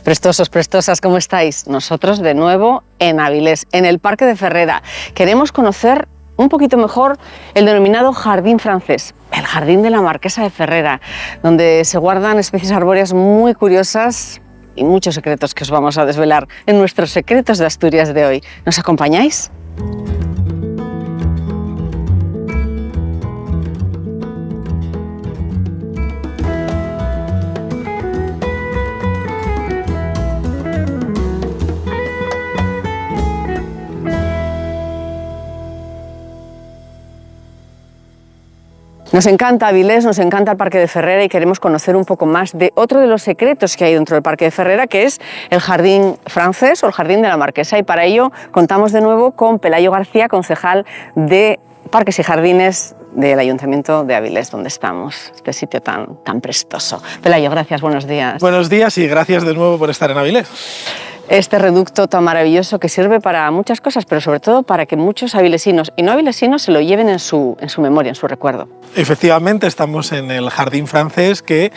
Prestosos, prestosas, ¿cómo estáis? Nosotros de nuevo en Avilés, en el Parque de Ferrera. Queremos conocer un poquito mejor el denominado Jardín Francés, el Jardín de la Marquesa de Ferrera, donde se guardan especies arbóreas muy curiosas y muchos secretos que os vamos a desvelar en nuestros Secretos de Asturias de hoy. ¿Nos acompañáis? Nos encanta Avilés, nos encanta el Parque de Ferrera y queremos conocer un poco más de otro de los secretos que hay dentro del Parque de Ferrera, que es el Jardín Francés o el Jardín de la Marquesa. Y para ello contamos de nuevo con Pelayo García, concejal de Parques y Jardines del Ayuntamiento de Avilés, donde estamos, este sitio tan prestoso. Pelayo, gracias, buenos días. Buenos días y gracias de nuevo por estar en Avilés. Este reducto tan maravilloso que sirve para muchas cosas, pero sobre todo para que muchos avilesinos y no avilesinos se lo lleven en su memoria, en su recuerdo. Efectivamente, estamos en el Jardín Francés, que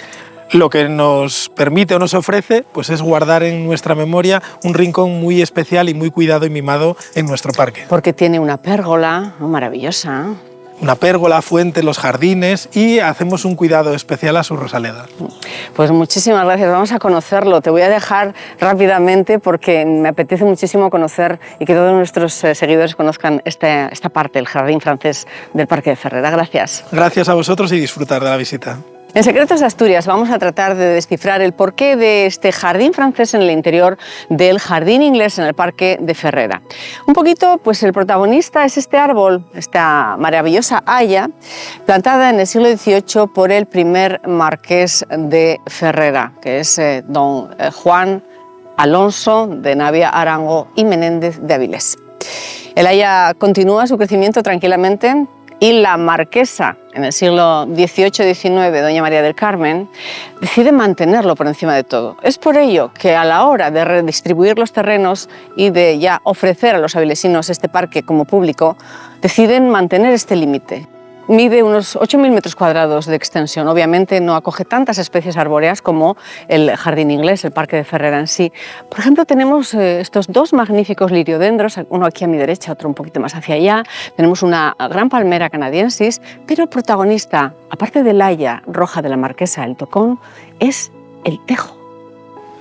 lo que nos permite o nos ofrece pues es guardar en nuestra memoria un rincón muy especial y muy cuidado y mimado en nuestro parque. Porque tiene una pérgola maravillosa. Una pérgola, fuente, los jardines y hacemos un cuidado especial a su rosaleda. Pues muchísimas gracias, vamos a conocerlo. Te voy a dejar rápidamente porque me apetece muchísimo conocer y que todos nuestros seguidores conozcan esta parte, el Jardín Francés del Parque de Ferrera. Gracias. Gracias a vosotros y disfrutar de la visita. En Secretos de Asturias vamos a tratar de descifrar el porqué de este jardín francés en el interior del jardín inglés en el Parque de Ferrera. Un poquito, pues el protagonista es este árbol, esta maravillosa haya, plantada en el siglo XVIII por el primer marqués de Ferrera, que es don Juan Alonso de Navia, Arango y Menéndez de Avilés. El haya continúa su crecimiento tranquilamente y la marquesa, en el siglo XVIII-XIX, doña María del Carmen, decide mantenerlo por encima de todo. Es por ello que a la hora de redistribuir los terrenos y de ya ofrecer a los avilesinos este parque como público, deciden mantener este límite. Mide unos 8.000 metros cuadrados de extensión. Obviamente no acoge tantas especies arbóreas como el jardín inglés, el Parque de Ferrera en sí. Por ejemplo, tenemos estos dos magníficos liriodendros, uno aquí a mi derecha, otro un poquito más hacia allá. Tenemos una gran palmera canadiensis, pero el protagonista, aparte del haya roja de la marquesa, el tocón, es el tejo.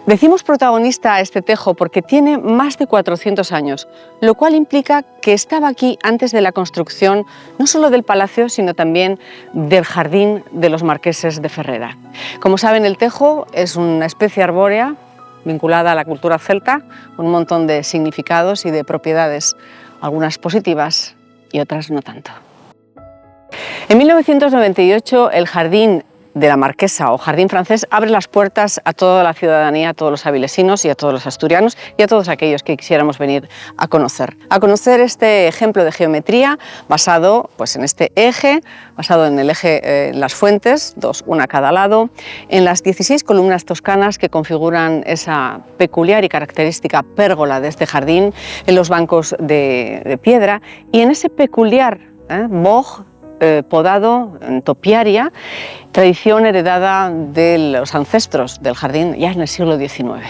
Decimos protagonista a este tejo porque tiene más de 400 años, lo cual implica que estaba aquí antes de la construcción no solo del palacio, sino también del jardín de los marqueses de Ferrera. Como saben, el tejo es una especie arbórea vinculada a la cultura celta, un montón de significados y de propiedades, algunas positivas y otras no tanto. En 1998, el jardín de la Marquesa o Jardín Francés abre las puertas a toda la ciudadanía, a todos los avilesinos y a todos los asturianos y a todos aquellos que quisiéramos venir a conocer este ejemplo de geometría basado pues, en este eje, basado en el eje, las fuentes, una a cada lado, en las 16 columnas toscanas que configuran esa peculiar y característica pérgola de este jardín, en los bancos de piedra y en ese peculiar boj podado en topiaria, tradición heredada de los ancestros del jardín ya en el siglo XIX.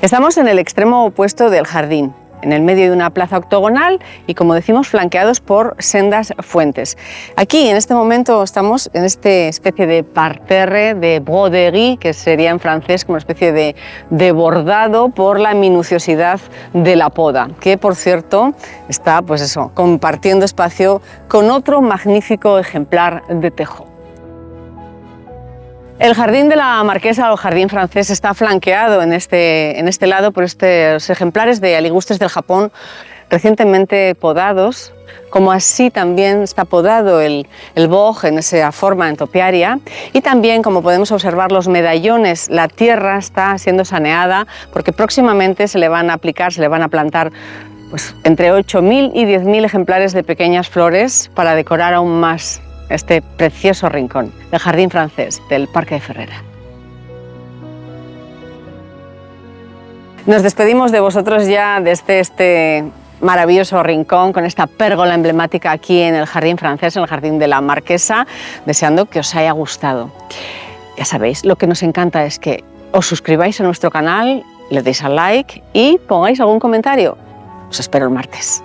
Estamos en el extremo opuesto del jardín, en el medio de una plaza octogonal y, como decimos, flanqueados por sendas fuentes. Aquí, en este momento, estamos en esta especie de parterre de broderie, que sería en francés como una especie de bordado por la minuciosidad de la poda, que, por cierto, está, pues eso, compartiendo espacio con otro magnífico ejemplar de tejo. El jardín de la Marquesa o Jardín Francés está flanqueado en este lado por estos ejemplares de aligustres del Japón recientemente podados, como así también está podado el boj en esa forma en topiaria y también, como podemos observar, los medallones, la tierra está siendo saneada porque próximamente se le van a aplicar, se le van a plantar pues, entre 8.000 y 10.000 ejemplares de pequeñas flores para decorar aún más este precioso rincón, el Jardín Francés del Parque de Ferrera. Nos despedimos de vosotros ya desde este maravilloso rincón con esta pérgola emblemática aquí en el Jardín Francés, en el Jardín de la Marquesa, deseando que os haya gustado. Ya sabéis, lo que nos encanta es que os suscribáis a nuestro canal, le deis al like y pongáis algún comentario. Os espero el martes.